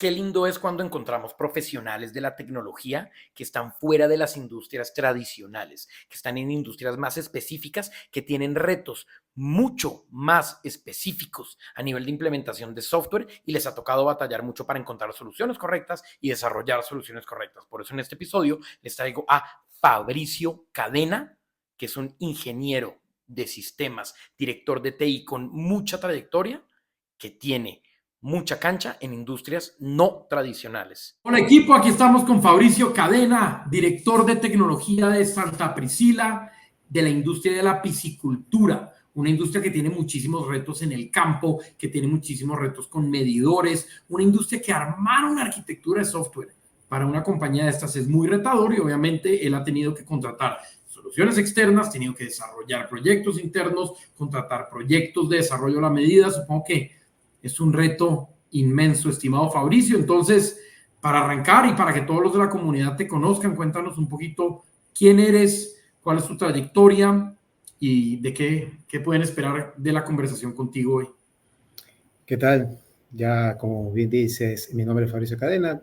Qué lindo es cuando encontramos profesionales de la tecnología que están fuera de las industrias tradicionales, que están en industrias más específicas, que tienen retos mucho más específicos a nivel de implementación de software y les ha tocado batallar mucho para encontrar soluciones correctas y desarrollar soluciones correctas. Por eso en este episodio les traigo a Fabricio Cadena, que es un ingeniero de sistemas, director de TI con mucha trayectoria, que tiene mucha cancha en industrias no tradicionales. Hola equipo, aquí estamos con Fabricio Cadena, director de tecnología de Santa Priscila, de la industria de la piscicultura, una industria que tiene muchísimos retos en el campo, que tiene muchísimos retos con medidores, una industria que armar una arquitectura de software para una compañía de estas es muy retador y obviamente él ha tenido que contratar soluciones externas, ha tenido que desarrollar proyectos internos, contratar proyectos de desarrollo a la medida. Supongo que es un reto inmenso, estimado Fabricio. Entonces, para arrancar y para que todos los de la comunidad te conozcan, cuéntanos un poquito quién eres, cuál es tu trayectoria y de qué pueden esperar de la conversación contigo hoy. ¿Qué tal? Ya como bien dices, mi nombre es Fabricio Cadena.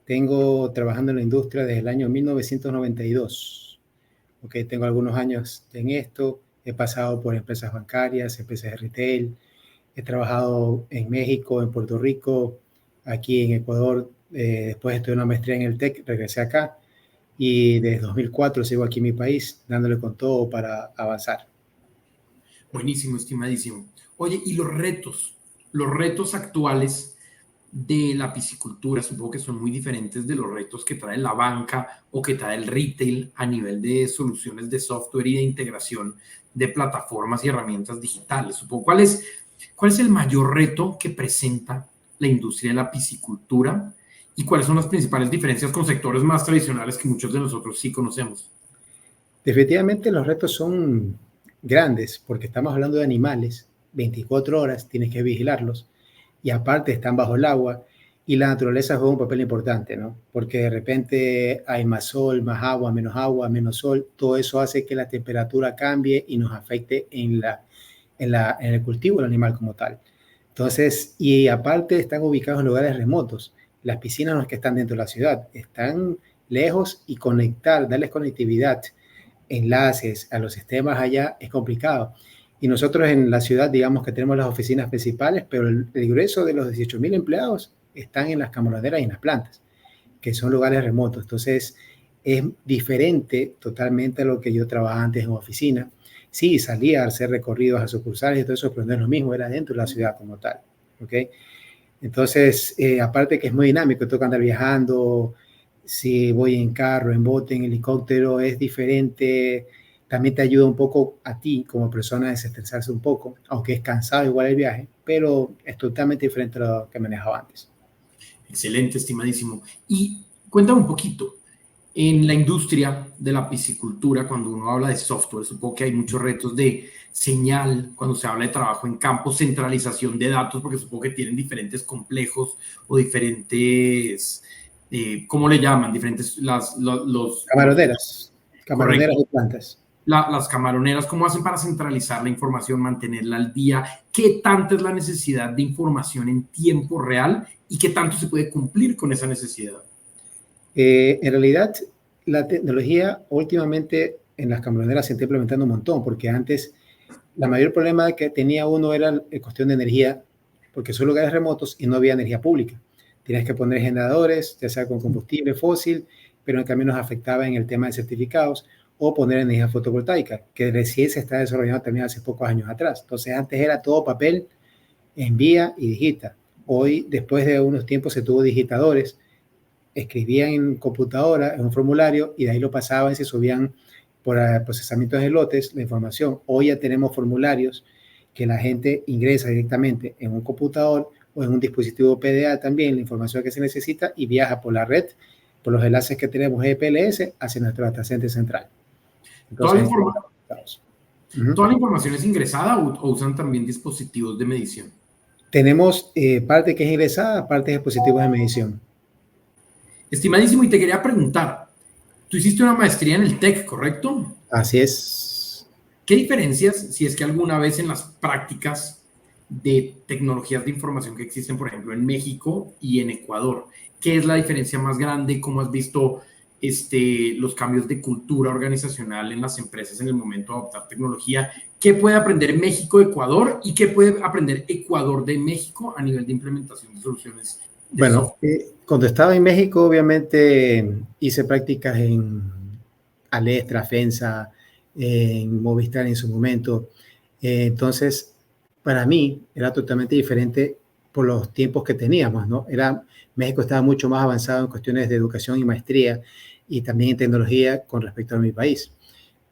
Tengo trabajando en la industria desde el año 1992. Okay, tengo algunos años en esto. He pasado por empresas bancarias, empresas de retail. He trabajado en México, en Puerto Rico, aquí en Ecuador. Después estudié una maestría en el TEC, regresé acá y desde 2004 sigo aquí en mi país, dándole con todo para avanzar. Buenísimo, estimadísimo. Oye, y los retos actuales de la piscicultura, supongo que son muy diferentes de los retos que trae la banca o que trae el retail a nivel de soluciones de software y de integración de plataformas y herramientas digitales. Supongo, ¿cuál es el mayor reto que presenta la industria de la piscicultura y cuáles son las principales diferencias con sectores más tradicionales que muchos de nosotros sí conocemos? Definitivamente los retos son grandes porque estamos hablando de animales, 24 horas tienes que vigilarlos y aparte están bajo el agua y la naturaleza juega un papel importante, ¿no? Porque de repente hay más sol, más agua, menos sol, todo eso hace que la temperatura cambie y nos afecte en el cultivo del animal como tal. Entonces, y aparte están ubicados en lugares remotos. Las piscinas no es que están dentro de la ciudad, están lejos y darles conectividad, enlaces a los sistemas allá es complicado. Y nosotros en la ciudad, digamos que tenemos las oficinas principales, pero el grueso de los 18,000 empleados están en las camaroneras y en las plantas, que son lugares remotos. Entonces, es diferente totalmente a lo que yo trabajaba antes en oficina. Sí, salía a hacer recorridos a sucursales y todo eso, pero no es lo mismo, era dentro de la ciudad como tal. ¿Okay? Entonces, aparte que es muy dinámico, toca andar viajando, si voy en carro, en bote, en helicóptero, es diferente. También te ayuda un poco a ti como persona a desestresarse un poco, aunque es cansado igual el viaje, pero es totalmente diferente a lo que manejaba antes. Excelente, estimadísimo. Y cuéntame un poquito, en la industria de la piscicultura, cuando uno habla de software, supongo que hay muchos retos de señal, cuando se habla de trabajo en campo, centralización de datos, porque supongo que tienen diferentes complejos o diferentes, ¿cómo le llaman? Diferentes, Camaroneras correcto. de plantas. Las camaroneras, ¿cómo hacen para centralizar la información, mantenerla al día? ¿Qué tanta es la necesidad de información en tiempo real y qué tanto se puede cumplir con esa necesidad? En realidad, la tecnología últimamente en las camaroneras se está implementando un montón, porque antes la mayor problema que tenía uno era la cuestión de energía, porque son lugares remotos y no había energía pública. Tenías que poner generadores, ya sea con combustible fósil, pero en cambio nos afectaba en el tema de certificados, o poner energía fotovoltaica, que recién se está desarrollando también hace pocos años atrás. Entonces antes era todo papel, envía y digita. Hoy, después de unos tiempos, se tuvo digitadores, escribían en computadora, en un formulario, y de ahí lo pasaban y se subían por procesamientos de lotes la información. Hoy ya tenemos formularios que la gente ingresa directamente en un computador o en un dispositivo PDA también, la información que se necesita y viaja por la red, por los enlaces que tenemos GPLS hacia nuestro data center central. Entonces, ¿Toda la información es ingresada o usan también dispositivos de medición? Tenemos parte que es ingresada, parte de dispositivos de medición. Estimadísimo, y te quería preguntar, tú hiciste una maestría en el TEC, ¿correcto? Así es. ¿Qué diferencias, si es que alguna vez en las prácticas, de tecnologías de información que existen, por ejemplo, en México y en Ecuador. ¿Qué es la diferencia más grande? ¿Cómo has visto los cambios de cultura organizacional en las empresas en el momento de adoptar tecnología? ¿Qué puede aprender México de Ecuador y qué puede aprender Ecuador de México a nivel de implementación de soluciones de Bueno, software? cuando estaba en México, obviamente hice prácticas en Alestra, FENSA, en Movistar en su momento. Entonces, para mí era totalmente diferente por los tiempos que teníamos, ¿no? México estaba mucho más avanzado en cuestiones de educación y maestría y también en tecnología con respecto a mi país.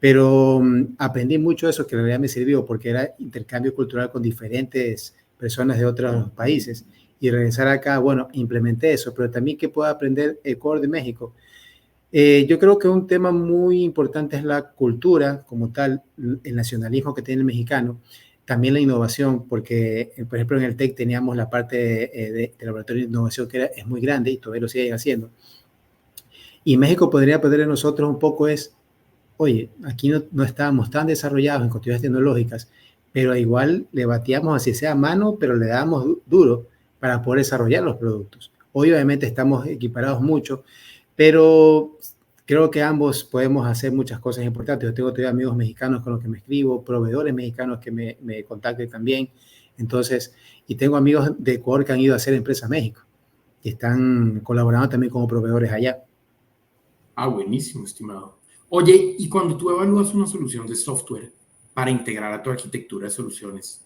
Pero aprendí mucho de eso que en realidad me sirvió porque era intercambio cultural con diferentes personas de otros países y regresar acá, bueno, implementé eso, pero también que pueda aprender el core de México. Yo creo que un tema muy importante es la cultura como tal, el nacionalismo que tiene el mexicano, también la innovación, porque, por ejemplo, en el TEC teníamos la parte de laboratorio de innovación que es muy grande y todavía lo siguen haciendo. Y México podría aprender de nosotros un poco oye, aquí no estábamos tan desarrollados en cuestiones tecnológicas, pero igual le batíamos así sea a mano, pero le dábamos duro para poder desarrollar los productos. Hoy obviamente estamos equiparados mucho, pero creo que ambos podemos hacer muchas cosas importantes. Yo tengo todavía amigos mexicanos con los que me escribo, proveedores mexicanos que me contacten también. Entonces, y tengo amigos de Ecuador que han ido a hacer empresa a México y están colaborando también como proveedores allá. Ah, buenísimo, estimado. Oye, y cuando tú evalúas una solución de software para integrar a tu arquitectura de soluciones,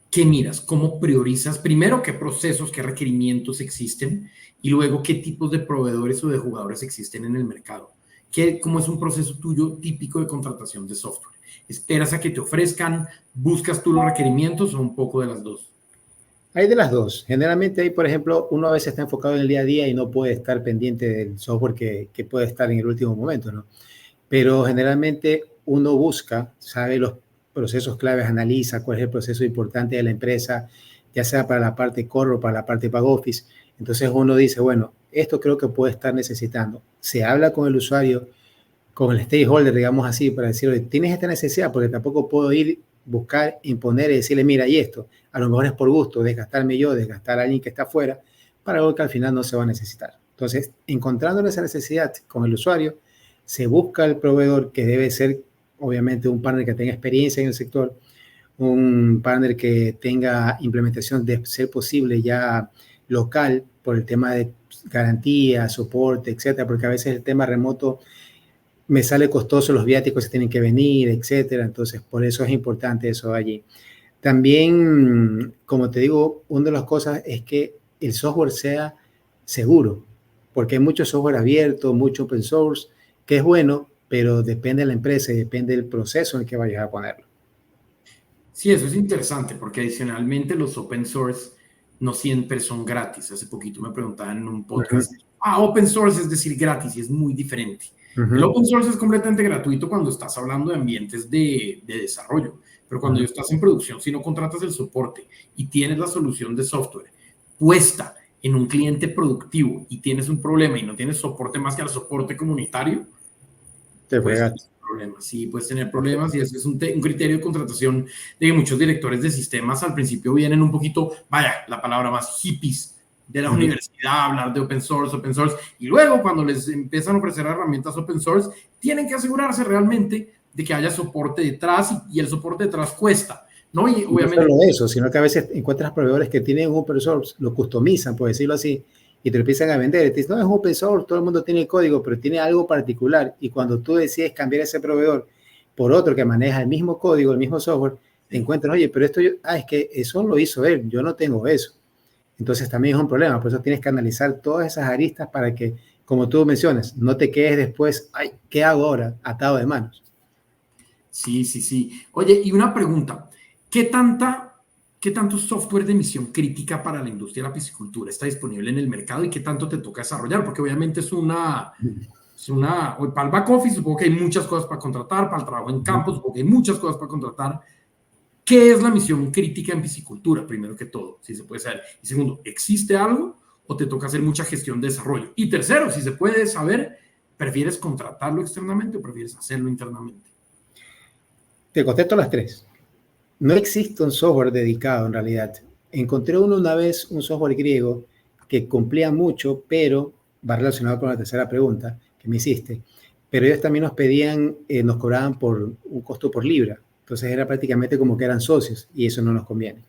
¿qué miras? ¿Cómo priorizas? Primero, ¿qué procesos, qué requerimientos existen? Y luego, ¿qué tipos de proveedores o de jugadores existen en el mercado? ¿Cómo es un proceso tuyo típico de contratación de software? ¿Esperas a que te ofrezcan? ¿Buscas tú los requerimientos o un poco de las dos? Hay de las dos. Generalmente hay, por ejemplo, uno a veces está enfocado en el día a día y no puede estar pendiente del software que puede estar en el último momento, ¿no? Pero generalmente uno busca, sabe los procesos claves, analiza cuál es el proceso importante de la empresa, ya sea para la parte core o para la parte back office. Entonces uno dice, bueno, esto creo que puede estar necesitando. Se habla con el usuario, con el stakeholder, digamos así, para decirle, tienes esta necesidad, porque tampoco puedo ir, buscar, imponer y decirle, mira, y esto, a lo mejor es por gusto, desgastarme yo, desgastar a alguien que está afuera, para algo que al final no se va a necesitar. Entonces, encontrando esa necesidad con el usuario, se busca el proveedor que debe ser, obviamente, un partner que tenga experiencia en el sector, un partner que tenga implementación de ser posible ya local por el tema de garantía, soporte, etcétera, porque a veces el tema remoto me sale costoso, los viáticos se tienen que venir, etcétera. Entonces, por eso es importante eso allí. También, como te digo, una de las cosas es que el software sea seguro, porque hay mucho software abierto, mucho open source, que es bueno, pero depende de la empresa y depende del proceso en el que vayas a ponerlo. Sí, eso es interesante porque adicionalmente los open source no siempre son gratis. Hace poquito me preguntaban en un podcast, open source es decir gratis y es muy diferente. El open source es completamente gratuito cuando estás hablando de ambientes de desarrollo, pero cuando ya estás en producción, si no contratas el soporte y tienes la solución de software puesta en un cliente productivo y tienes un problema y no tienes soporte más que el soporte comunitario, Te pues fregaste. problemas. Sí, puedes tener problemas y ese es un criterio de contratación de que muchos directores de sistemas al principio vienen un poquito, vaya, la palabra más hippies de la universidad a hablar de open source, y luego cuando les empiezan a ofrecer herramientas open source, tienen que asegurarse realmente de que haya soporte detrás y el soporte detrás cuesta, ¿no? Y obviamente... No solo eso, sino que a veces encuentras proveedores que tienen un open source, lo customizan, por decirlo así, y te lo empiezan a vender. Y te dicen, no, es open source, todo el mundo tiene el código, pero tiene algo particular. Y cuando tú decides cambiar ese proveedor por otro que maneja el mismo código, el mismo software, te encuentras, oye, pero esto, es que eso lo hizo él, yo no tengo eso. Entonces también es un problema, por eso tienes que analizar todas esas aristas para que, como tú mencionas, no te quedes después, ay, ¿qué hago ahora? Atado de manos. Sí, sí, sí. Oye, y una pregunta, ¿qué tanto software de misión crítica para la industria de la piscicultura está disponible en el mercado y qué tanto te toca desarrollar? Porque obviamente para el back office supongo que hay muchas cosas para contratar, para el trabajo en campo supongo que hay muchas cosas para contratar. ¿Qué es la misión crítica en piscicultura, primero que todo? Si se puede saber. Y segundo, ¿existe algo o te toca hacer mucha gestión de desarrollo? Y tercero, si se puede saber, ¿prefieres contratarlo externamente o prefieres hacerlo internamente? Te contesto las tres. No existe un software dedicado en realidad. Encontré uno una vez, un software griego que cumplía mucho, pero va relacionado con la tercera pregunta que me hiciste. Pero ellos también nos pedían, nos cobraban por un costo por libra. Entonces era prácticamente como que eran socios y eso no nos conviene.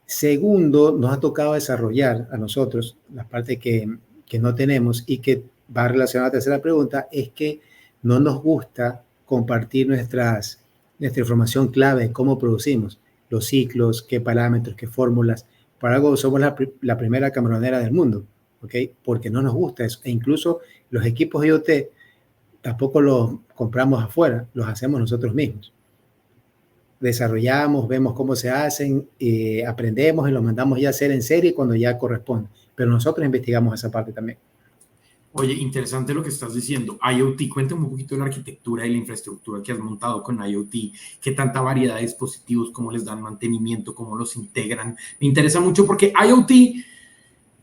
Segundo, nos ha tocado desarrollar a nosotros la parte que no tenemos y que va relacionada a la tercera pregunta, es que no nos gusta compartir nuestra información clave de cómo producimos los ciclos, qué parámetros, qué fórmulas. Por algo somos la primera camaronera del mundo, ¿ok? Porque no nos gusta eso. E incluso los equipos IoT tampoco los compramos afuera, los hacemos nosotros mismos. Desarrollamos, vemos cómo se hacen, aprendemos y los mandamos ya a hacer en serie cuando ya corresponde. Pero nosotros investigamos esa parte también. Oye, interesante lo que estás diciendo. IoT, cuéntame un poquito de la arquitectura y la infraestructura que has montado con IoT, qué tanta variedad de dispositivos, cómo les dan mantenimiento, cómo los integran. Me interesa mucho porque IoT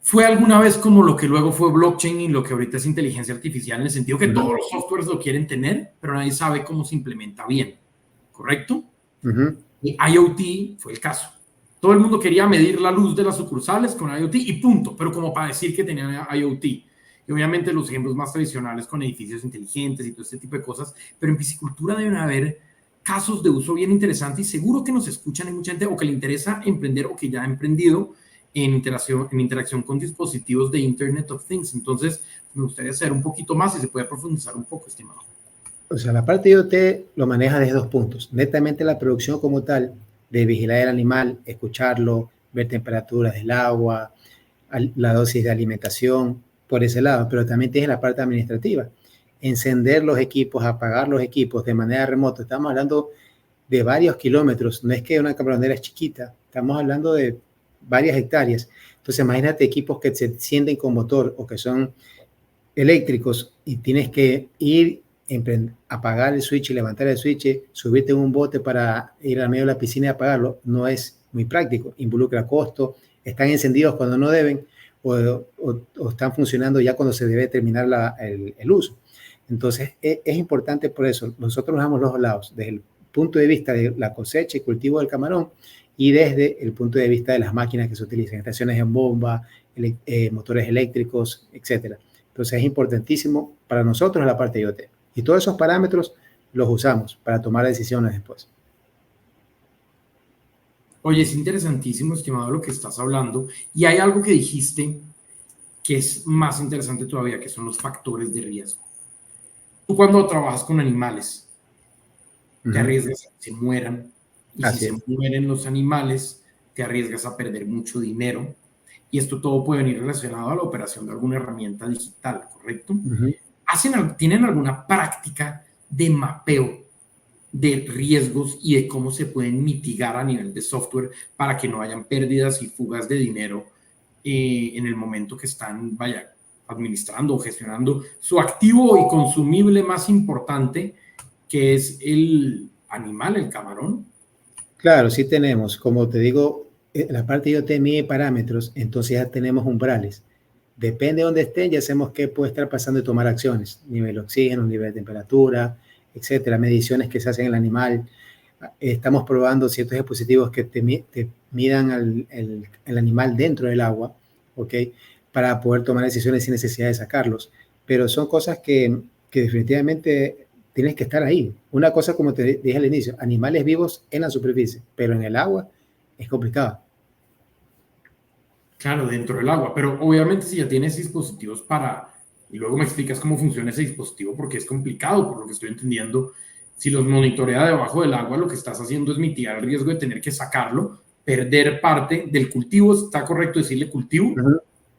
fue alguna vez como lo que luego fue blockchain y lo que ahorita es inteligencia artificial, en el sentido que todos los softwares lo quieren tener, pero nadie sabe cómo se implementa bien, ¿correcto? Y IoT fue el caso. Todo el mundo quería medir la luz de las sucursales con IoT y punto, pero como para decir que tenían IoT. Y obviamente los ejemplos más tradicionales con edificios inteligentes y todo este tipo de cosas, pero en piscicultura deben haber casos de uso bien interesantes y seguro que nos escuchan, hay mucha gente o que le interesa emprender o que ya ha emprendido en interacción con dispositivos de Internet of Things. Entonces, me gustaría saber un poquito más y se puede profundizar un poco, estimado. O sea, la parte de IoT lo maneja desde 2 puntos. Netamente la producción como tal, de vigilar el animal, escucharlo, ver temperaturas del agua, la dosis de alimentación, por ese lado, pero también tiene la parte administrativa. Encender los equipos, apagar los equipos de manera remota. Estamos hablando de varios kilómetros. No es que una camaronera es chiquita, estamos hablando de varias hectáreas. Entonces, imagínate equipos que se encienden con motor o que son eléctricos y tienes que ir, apagar el switch y levantar el switch, subirte en un bote para ir al medio de la piscina y apagarlo. No es muy práctico, involucra costo, están encendidos cuando no deben o están funcionando ya cuando se debe terminar el uso. Entonces, es importante por eso. Nosotros nos damos los dos lados, desde el punto de vista de la cosecha y cultivo del camarón y desde el punto de vista de las máquinas que se utilizan, estaciones en bomba, motores eléctricos, etcétera. Entonces, es importantísimo para nosotros la parte de IoT. Y todos esos parámetros los usamos para tomar decisiones después. Oye, es interesantísimo, estimado, lo que estás hablando. Y hay algo que dijiste que es más interesante todavía, que son los factores de riesgo. Tú cuando trabajas con animales, te arriesgas a que se mueran. Y si se mueren los animales, te arriesgas a perder mucho dinero. Y esto todo puede venir relacionado a la operación de alguna herramienta digital, ¿correcto? ¿Tienen alguna práctica de mapeo de riesgos y de cómo se pueden mitigar a nivel de software para que no hayan pérdidas y fugas de dinero en el momento que están, administrando o gestionando su activo y consumible más importante, que es el animal, el camarón? Claro, sí tenemos. Como te digo, la parte IoT mide parámetros, entonces ya tenemos umbrales. Depende de dónde estén, ya sabemos qué puede estar pasando y tomar acciones. Nivel de oxígeno, nivel de temperatura, etcétera, mediciones que se hacen en el animal. Estamos probando ciertos dispositivos que te midan el animal dentro del agua, ¿ok? Para poder tomar decisiones sin necesidad de sacarlos. Pero son cosas que definitivamente tienes que estar ahí. Una cosa, como te dije al inicio, animales vivos en la superficie, pero en el agua es complicado. Claro, dentro del agua, pero obviamente si ya tienes dispositivos y luego me explicas cómo funciona ese dispositivo, porque es complicado, por lo que estoy entendiendo. Si los monitorea debajo del agua, lo que estás haciendo es mitigar el riesgo de tener que sacarlo, perder parte del cultivo, ¿está correcto decirle cultivo?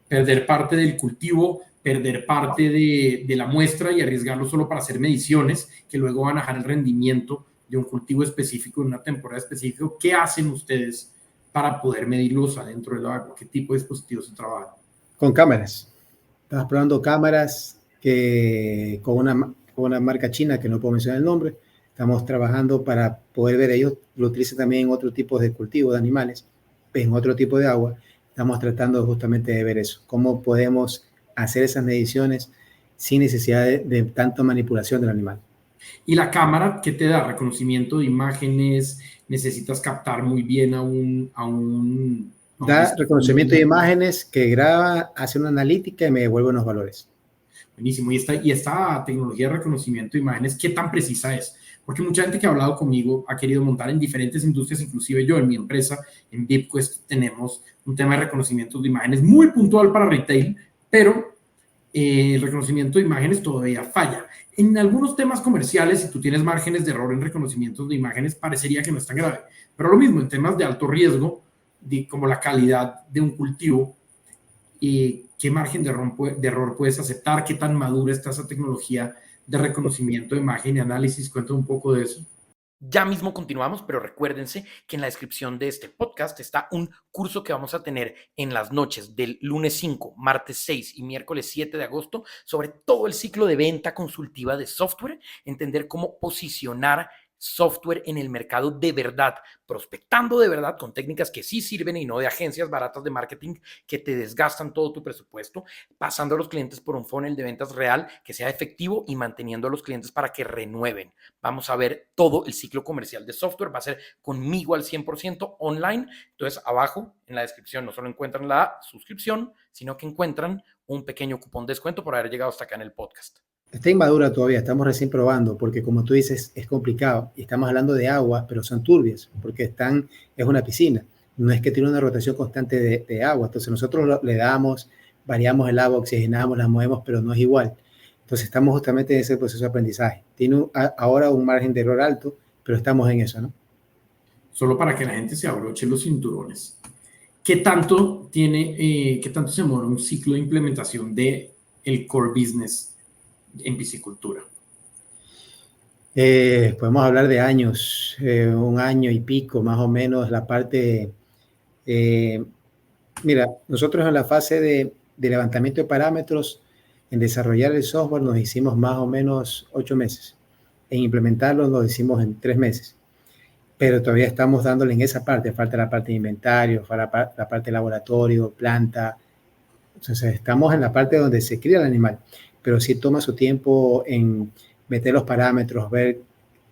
Perder parte del cultivo, perder parte de la muestra y arriesgarlo solo para hacer mediciones que luego van a bajar el rendimiento de un cultivo específico en una temporada específica. ¿Qué hacen ustedes para poder medirlos adentro del agua? ¿Qué tipo de dispositivos se trabajan? Con cámaras. Estamos probando cámaras con una marca china que no puedo mencionar el nombre. Estamos trabajando para poder ver, ellos lo utilizan también en otro tipo de cultivo de animales, en otro tipo de agua. Estamos tratando justamente de ver eso, cómo podemos hacer esas mediciones sin necesidad de tanta manipulación del animal. ¿Y la cámara qué te da? Reconocimiento de imágenes, necesitas captar muy bien a un Da reconocimiento de dispositivo. imágenes que graba, hace una analítica y me devuelve unos valores. Buenísimo. Y esta tecnología de reconocimiento de imágenes, ¿qué tan precisa es? Porque mucha gente que ha hablado conmigo ha querido montar en diferentes industrias, inclusive yo en mi empresa, en VIPQuest, tenemos un tema de reconocimiento de imágenes muy puntual para retail, pero el reconocimiento de imágenes todavía falla. En algunos temas comerciales, si tú tienes márgenes de error en reconocimientos de imágenes, parecería que no es tan grave. Pero lo mismo en temas de alto riesgo, como la calidad de un cultivo, qué margen de error puedes aceptar, qué tan madura está esa tecnología de reconocimiento de imagen y análisis. Cuéntame un poco de eso. Ya mismo continuamos, pero recuérdense que en la descripción de este podcast está un curso que vamos a tener en las noches del lunes 5, martes 6 y miércoles 7 de agosto sobre todo el ciclo de venta consultiva de software, entender cómo posicionar software en el mercado de verdad, prospectando de verdad con técnicas que sí sirven y no de agencias baratas de marketing que te desgastan todo tu presupuesto, pasando a los clientes por un funnel de ventas real que sea efectivo y manteniendo a los clientes para que renueven. Vamos a ver todo el ciclo comercial de software, va a ser conmigo al 100% online. Entonces, abajo en la descripción no solo encuentran la suscripción, sino que encuentran un pequeño cupón de descuento por haber llegado hasta acá en el podcast. Está inmadura todavía, estamos recién probando, porque como tú dices, es complicado. Y estamos hablando de aguas, pero son turbias, porque es una piscina. No es que tiene una rotación constante de agua. Entonces nosotros le damos, variamos el agua, oxigenamos, la movemos, pero no es igual. Entonces estamos justamente en ese proceso de aprendizaje. Tiene ahora un margen de error alto, pero estamos en eso, ¿no? Solo para que la gente se abroche los cinturones. ¿Qué tanto se demora un ciclo de implementación de el core business en piscicultura? Podemos hablar de años, un año y pico más o menos, la parte, mira, nosotros en la fase de levantamiento de parámetros, en desarrollar el software nos hicimos más o menos 8 meses, en implementarlo nos hicimos en 3 meses, pero todavía estamos dándole en esa parte, falta la parte de inventario, falta la parte de laboratorio, planta, entonces estamos en la parte donde se cría el animal, pero sí toma su tiempo en meter los parámetros, ver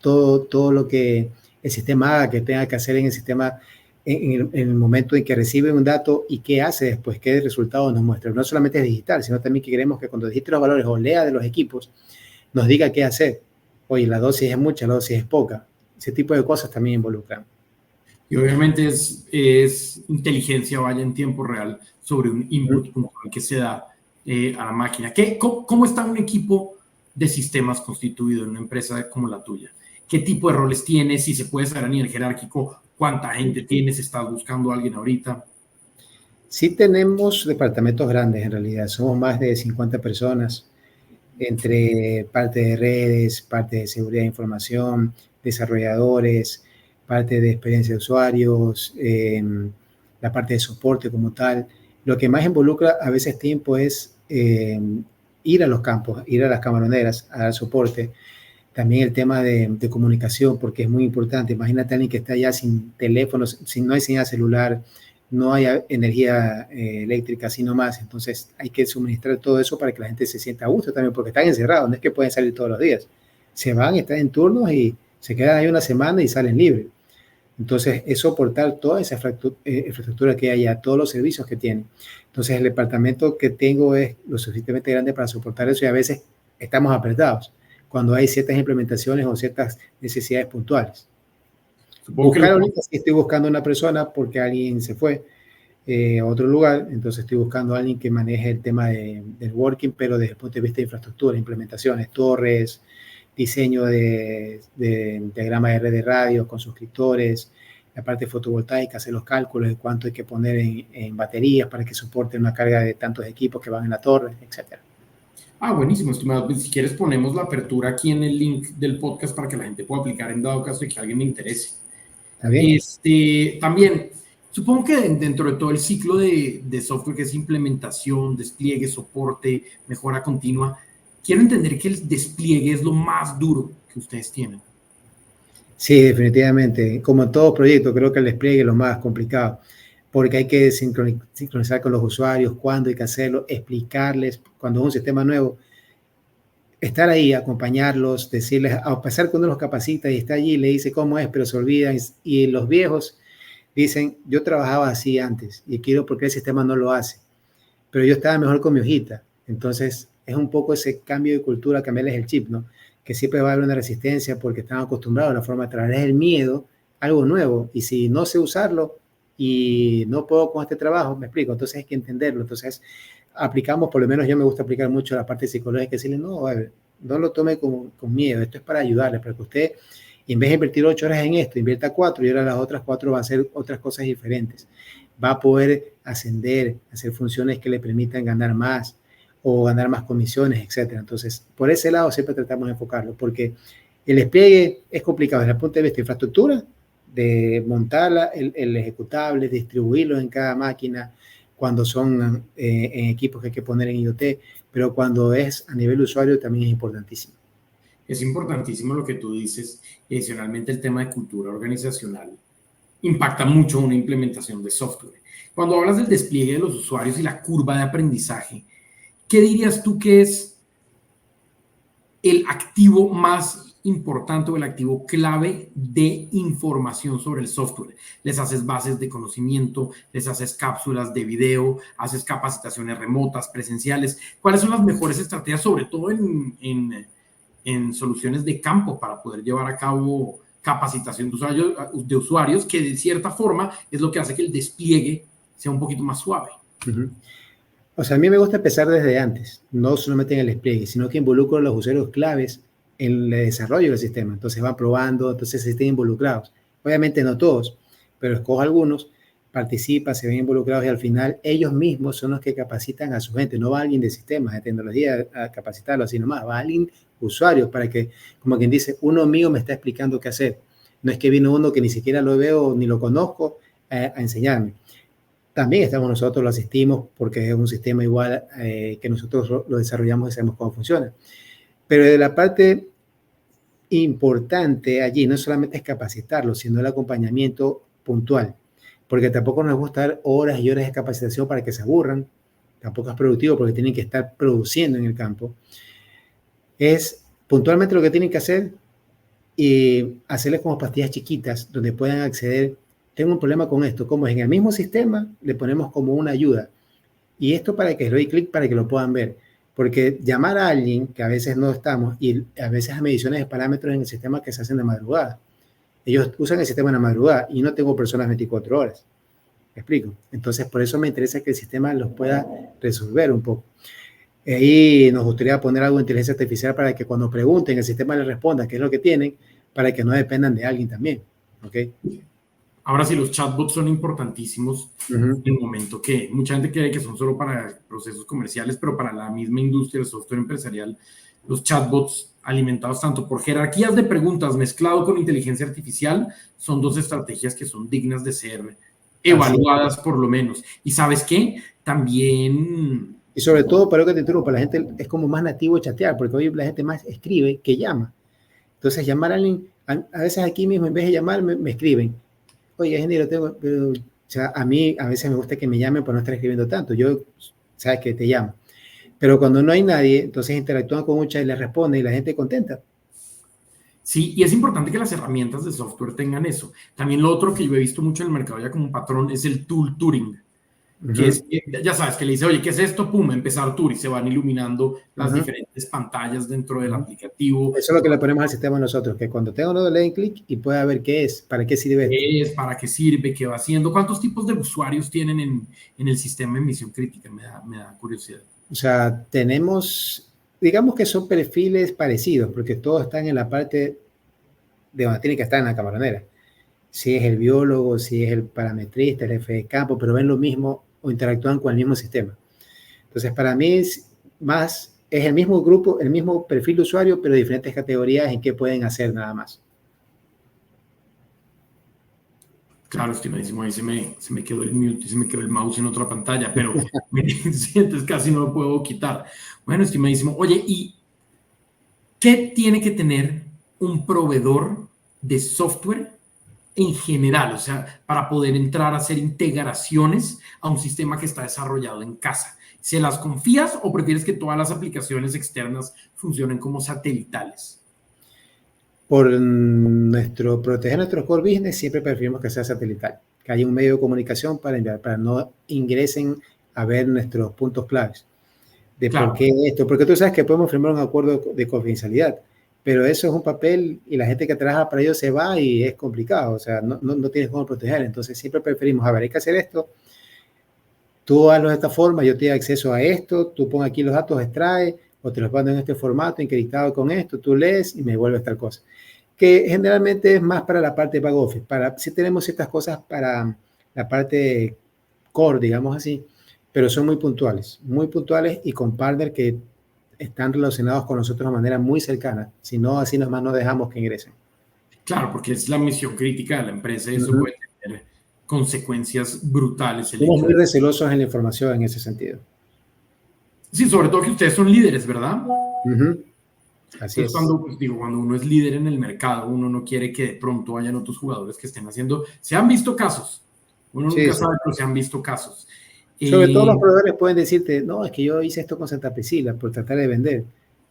todo lo que el sistema haga, que tenga que hacer en el sistema en el momento en que recibe un dato y qué hace después, qué resultado nos muestra. No solamente es digital, sino también que queremos que cuando digite los valores o lea de los equipos, nos diga qué hacer. Oye, la dosis es mucha, la dosis es poca. Ese tipo de cosas también involucran. Y obviamente es inteligencia, vaya en tiempo real, sobre un input puntual que se da a la máquina. ¿Cómo está un equipo de sistemas constituido en una empresa como la tuya? ¿Qué tipo de roles tienes? Si se puede saber a nivel jerárquico, ¿cuánta gente tienes? ¿Estás buscando a alguien ahorita? Sí tenemos departamentos grandes en realidad, somos más de 50 personas, entre parte de redes, parte de seguridad de información, desarrolladores, parte de experiencia de usuarios, la parte de soporte como tal. Lo que más involucra a veces tiempo es ir a los campos, ir a las camaroneras, a dar soporte. También el tema de comunicación, porque es muy importante. Imagínate a alguien que está ya sin teléfonos, no hay señal celular, no hay energía eléctrica, así nomás. Entonces hay que suministrar todo eso para que la gente se sienta a gusto también, porque están encerrados, no es que pueden salir todos los días. Se van, están en turnos y se quedan ahí una semana y salen libres. Entonces es soportar toda esa infraestructura que hay, todos los servicios que tienen. Entonces el departamento que tengo es lo suficientemente grande para soportar eso y a veces estamos apretados cuando hay ciertas implementaciones o ciertas necesidades puntuales. Buscar ahorita, sí estoy buscando una persona porque alguien se fue a otro lugar, entonces estoy buscando a alguien que maneje el tema del working, pero desde el punto de vista de infraestructura, implementaciones, torres, diseño de diagrama de red de radio con suscriptores, la parte fotovoltaica, hacer los cálculos de cuánto hay que poner en baterías para que soporte una carga de tantos equipos que van en la torre, etcétera. Buenísimo, estimado. Si quieres ponemos la apertura aquí en el link del podcast para que la gente pueda aplicar en dado caso de que a alguien le interese. ¿Está bien? También, supongo que dentro de todo el ciclo de software que es implementación, despliegue, soporte, mejora continua, quiero entender que el despliegue es lo más duro que ustedes tienen. Sí, definitivamente. Como en todo proyecto, creo que el despliegue es lo más complicado, porque hay que sincronizar con los usuarios, cuándo hay que hacerlo, explicarles, cuando es un sistema nuevo, estar ahí, acompañarlos, decirles, a pesar que uno los capacita y está allí, le dice cómo es, pero se olvidan. Y los viejos dicen, yo trabajaba así antes y quiero porque el sistema no lo hace, pero yo estaba mejor con mi hojita. Entonces, es un poco ese cambio de cultura, cambiarles el chip, ¿no? Que siempre va a haber una resistencia porque están acostumbrados a la forma de trabajar. Es el miedo, algo nuevo. Y si no sé usarlo y no puedo con este trabajo, me explico. Entonces, hay que entenderlo. Entonces, aplicamos, por lo menos yo me gusta aplicar mucho la parte psicológica, decirle, no, a ver, no lo tome con miedo, esto es para ayudarle, para que usted, en vez de invertir 8 horas en esto, invierta 4 y ahora las otras 4 va a hacer otras cosas diferentes. Va a poder ascender, hacer funciones que le permitan ganar más o ganar más comisiones, etcétera. Entonces, por ese lado siempre tratamos de enfocarlo, porque el despliegue es complicado desde el punto de vista de infraestructura, de montar el ejecutable, distribuirlo en cada máquina, cuando son en equipos que hay que poner en IoT, pero cuando es a nivel usuario también es importantísimo. Es importantísimo lo que tú dices, y adicionalmente el tema de cultura organizacional impacta mucho una implementación de software. Cuando hablas del despliegue de los usuarios y la curva de aprendizaje, ¿qué dirías tú que es el activo más importante o el activo clave de información sobre el software? Les haces bases de conocimiento, les haces cápsulas de video, haces capacitaciones remotas, presenciales. ¿Cuáles son las mejores estrategias, sobre todo en soluciones de campo, para poder llevar a cabo capacitación de usuarios, que de cierta forma es lo que hace que el despliegue sea un poquito más suave? Uh-huh. O sea, a mí me gusta empezar desde antes, no solamente en el despliegue, sino que involucro a los usuarios claves en el desarrollo del sistema. Entonces van probando, entonces se estén involucrados. Obviamente no todos, pero escojo algunos, participan, se ven involucrados y al final ellos mismos son los que capacitan a su gente. No va alguien de sistemas, de tecnología a capacitarlo así nomás, va alguien usuario para que, como quien dice, uno mío me está explicando qué hacer. No es que vino uno que ni siquiera lo veo ni lo conozco a enseñarme. También estamos nosotros, lo asistimos porque es un sistema igual que nosotros lo desarrollamos y sabemos cómo funciona. Pero de la parte importante allí no solamente es capacitarlo, sino el acompañamiento puntual, porque tampoco nos gusta dar horas y horas de capacitación para que se aburran, tampoco es productivo porque tienen que estar produciendo en el campo. Es puntualmente lo que tienen que hacer y hacerles como pastillas chiquitas donde puedan acceder. Tengo un problema con esto, como es en el mismo sistema, le ponemos como una ayuda. Y esto para que le doy clic para que lo puedan ver. Porque llamar a alguien, que a veces no estamos, y a veces hay mediciones de parámetros en el sistema que se hacen de madrugada. Ellos usan el sistema en la madrugada y no tengo personas 24 horas. ¿Me explico? Entonces, por eso me interesa que el sistema los pueda resolver un poco. Ahí nos gustaría poner algo de inteligencia artificial para que cuando pregunten, el sistema les responda qué es lo que tienen, para que no dependan de alguien también. ¿Ok? Ahora sí, los chatbots son importantísimos en el momento que mucha gente cree que son solo para procesos comerciales, pero para la misma industria del software empresarial, los chatbots alimentados tanto por jerarquías de preguntas mezclado con inteligencia artificial son dos estrategias que son dignas de ser evaluadas por lo menos. ¿Y sabes qué? También... Y sobre todo, para que te interrumpa, la gente es como más nativo chatear, porque hoy la gente más escribe que llama. Entonces, llamar a alguien, a veces aquí mismo, en vez de llamar, me escriben. Oye, ingeniero, pero, o sea, a mí a veces me gusta que me llamen por no estar escribiendo tanto. Yo, sabes que te llamo. Pero cuando no hay nadie, entonces interactúan con un chat y le responden y la gente contenta. Sí, y es importante que las herramientas de software tengan eso. También lo otro que yo he visto mucho en el mercado ya como un patrón es el tool Turing. Que es, ya sabes, que le dice, oye, ¿qué es esto? Pum, empezar tour y se van iluminando las diferentes pantallas dentro del aplicativo. Eso es lo que le ponemos al sistema nosotros, que cuando tenga uno le den clic y pueda ver qué es, para qué sirve. ¿Qué es? ¿Para qué sirve? ¿Qué va haciendo? ¿Cuántos tipos de usuarios tienen en el sistema de misión crítica? Me da curiosidad. O sea, tenemos, digamos que son perfiles parecidos, porque todos están en la parte de donde tienen que estar en la camaronera. Si es el biólogo, si es el parametrista, el jefe de campo, pero ven lo mismo o interactúan con el mismo sistema. Entonces, para mí es el mismo grupo, el mismo perfil de usuario, pero diferentes categorías en qué pueden hacer nada más. Claro, estimadísimo, ahí se me quedó el mute y se me quedó el mouse en otra pantalla, pero entonces casi no lo puedo quitar. Bueno, estimadísimo, oye, ¿y qué tiene que tener un proveedor de software en general? O sea, para poder entrar a hacer integraciones a un sistema que está desarrollado en casa. ¿Se las confías o prefieres que todas las aplicaciones externas funcionen como satelitales? Por proteger nuestro core business, siempre preferimos que sea satelital, que haya un medio de comunicación para enviar, para no ingresen a ver nuestros puntos claves. De Claro. por qué esto, porque tú sabes que podemos firmar un acuerdo de confidencialidad, pero eso es un papel y la gente que trabaja para ello se va y es complicado, o sea, no tienes cómo proteger, entonces siempre preferimos, a ver, hay que hacer esto, tú hazlo de esta forma, yo te doy acceso a esto, tú pon aquí los datos, extrae, o te los mando en este formato, encriptado con esto, tú lees y me vuelves tal cosa. Que generalmente es más para la parte de back office, si tenemos ciertas cosas para la parte core, digamos así, pero son muy puntuales y con partners que están relacionados con nosotros de manera muy cercana, si no, así nomás no dejamos que ingresen. Claro, porque es la misión crítica de la empresa y eso puede tener consecuencias brutales. Somos muy recelosos en la información en ese sentido. Sí, sobre todo que ustedes son líderes, ¿verdad? Así Entonces, cuando uno es líder en el mercado, uno no quiere que de pronto hayan otros jugadores que estén haciendo. Se han visto casos. Uno nunca sabe, pero se han visto casos. Sobre todo los proveedores pueden decirte, no, es que yo hice esto con Santa Priscila por tratar de vender,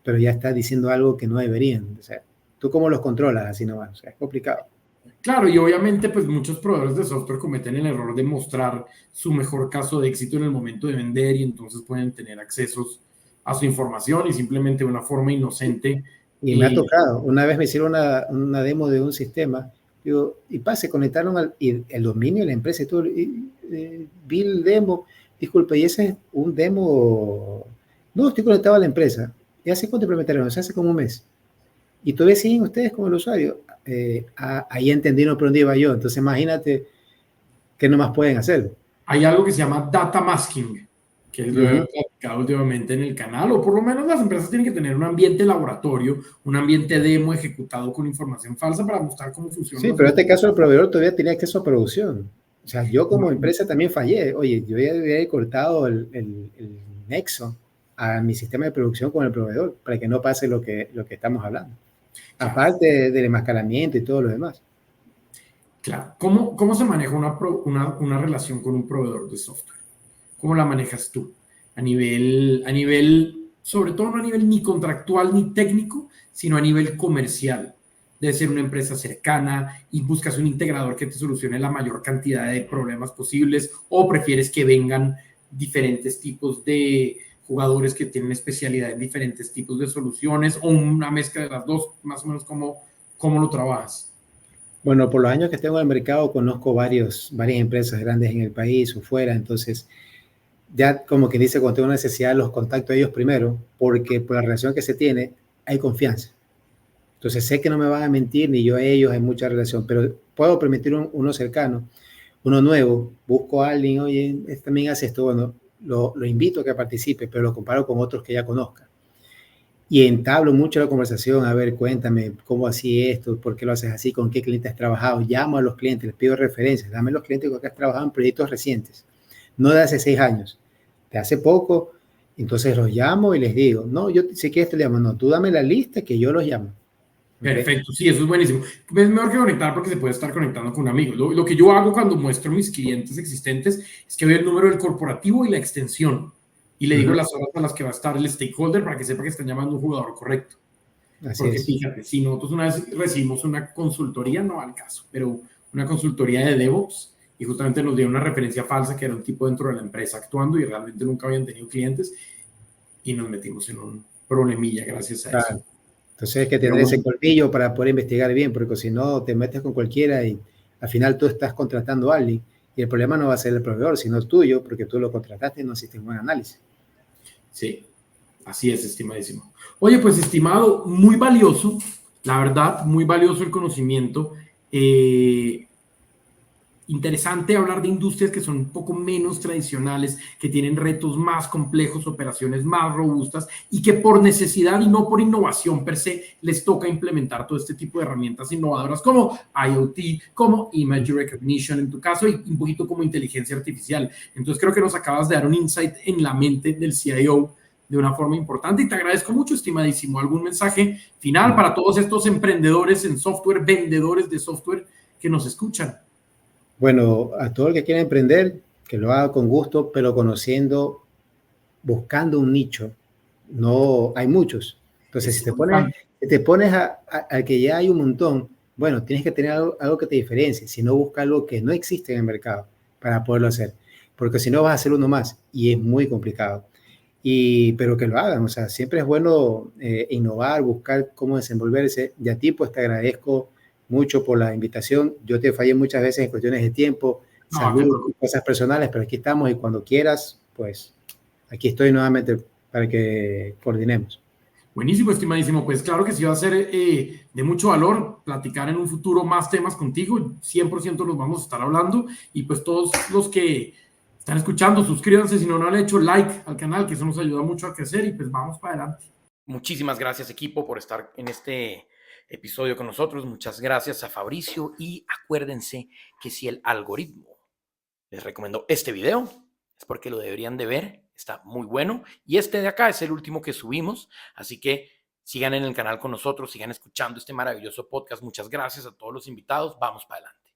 pero ya está diciendo algo que no deberían. O sea, ¿tú cómo los controlas así nomás? O sea, es complicado. Claro, y obviamente pues muchos proveedores de software cometen el error de mostrar su mejor caso de éxito en el momento de vender y entonces pueden tener accesos a su información y simplemente de una forma inocente. Y me ha tocado, una vez me hicieron una demo de un sistema, digo, y se conectaron el dominio de la empresa y todo, vi el demo, disculpe, y ese es un demo, no, estoy conectado a la empresa, ¿y hace cuánto implementaron? Hace como un mes, y todavía siguen ustedes como el usuario, ahí entendieron por dónde iba yo, entonces imagínate qué nomás pueden hacer. Hay algo que se llama data masking, que lo he platicado últimamente en el canal, o por lo menos las empresas tienen que tener un ambiente laboratorio, un ambiente demo ejecutado con información falsa para mostrar cómo funciona. Sí, pero en este caso el proveedor todavía tenía acceso a producción. O sea, yo como empresa también fallé. Oye, yo ya había cortado el nexo a mi sistema de producción con el proveedor para que no pase lo que estamos hablando. Claro. Aparte del enmascaramiento y todo lo demás. Claro. ¿Cómo se maneja una relación con un proveedor de software? ¿Cómo la manejas tú? A nivel, sobre todo no a nivel ni contractual ni técnico, sino a nivel comercial. Debe ser una empresa cercana y buscas un integrador que te solucione la mayor cantidad de problemas posibles, o prefieres que vengan diferentes tipos de jugadores que tienen especialidad en diferentes tipos de soluciones, o una mezcla de las dos, más o menos cómo lo trabajas. Bueno, por los años que tengo en el mercado conozco varias empresas grandes en el país o fuera, entonces ya como que dice, cuando tengo necesidad los contacto a ellos primero, porque por la relación que se tiene hay confianza. Entonces sé que no me van a mentir, ni yo a ellos, hay mucha relación, pero puedo permitir uno cercano, uno nuevo, busco a alguien, oye, también hace esto, bueno, lo invito a que participe, pero lo comparo con otros que ya conozca. Y entablo mucho la conversación, a ver, cuéntame, ¿cómo así esto? ¿Por qué lo haces así? ¿Con qué clientes has trabajado? Llamo a los clientes, les pido referencias, dame los clientes con los que has trabajado en proyectos recientes, no de hace 6 años, de hace poco, entonces los llamo y les digo, no, yo sé que esto le llamo, no, tú dame la lista que yo los llamo. Perfecto, sí, eso es buenísimo. Es mejor que conectar porque se puede estar conectando con amigos. Lo que yo hago cuando muestro mis clientes existentes es que veo el número del corporativo y la extensión y le digo las horas a las que va a estar el stakeholder para que sepa que están llamando a un jugador correcto. Porque fíjate, si nosotros una vez recibimos una consultoría, no al caso, pero una consultoría de DevOps y justamente nos dio una referencia falsa que era un tipo dentro de la empresa actuando y realmente nunca habían tenido clientes y nos metimos en un problemilla gracias a eso. Entonces hay que tener ese colmillo para poder investigar bien, porque si no te metes con cualquiera y al final tú estás contratando a alguien y el problema no va a ser el proveedor, sino tuyo, porque tú lo contrataste y no hiciste un buen análisis. Sí, así es, estimadísimo. Oye, pues estimado, muy valioso, la verdad, muy valioso el conocimiento. Interesante hablar de industrias que son un poco menos tradicionales, que tienen retos más complejos, operaciones más robustas y que por necesidad y no por innovación per se les toca implementar todo este tipo de herramientas innovadoras como IoT, como Image Recognition en tu caso y un poquito como inteligencia artificial. Entonces creo que nos acabas de dar un insight en la mente del CIO de una forma importante y te agradezco mucho, estimadísimo. ¿Algún mensaje final para todos estos emprendedores en software, vendedores de software que nos escuchan? Bueno, a todo el que quiera emprender, que lo haga con gusto, pero conociendo buscando un nicho, no hay muchos. Entonces, si te pones a que ya hay un montón, bueno, tienes que tener algo que te diferencie, si no busca algo que no existe en el mercado para poderlo hacer, porque si no vas a hacer uno más y es muy complicado. Pero que lo hagan, o sea, siempre es bueno innovar, buscar cómo desenvolverse. Y a ti, pues te agradezco mucho por la invitación. Yo te fallé muchas veces en cuestiones de tiempo, salud y cosas personales, pero aquí estamos y cuando quieras, pues aquí estoy nuevamente para que coordinemos. Buenísimo, estimadísimo. Pues claro que sí va a ser de mucho valor platicar en un futuro más temas contigo. 100% los vamos a estar hablando. Y pues todos los que están escuchando, suscríbanse si no han hecho like al canal, que eso nos ayuda mucho a crecer y pues vamos para adelante. Muchísimas gracias, equipo, por estar en este episodio con nosotros. Muchas gracias a Fabricio y acuérdense que si el algoritmo les recomendó este video es porque lo deberían de ver. Está muy bueno. Y este de acá es el último que subimos. Así que sigan en el canal con nosotros, sigan escuchando este maravilloso podcast. Muchas gracias a todos los invitados. Vamos para adelante.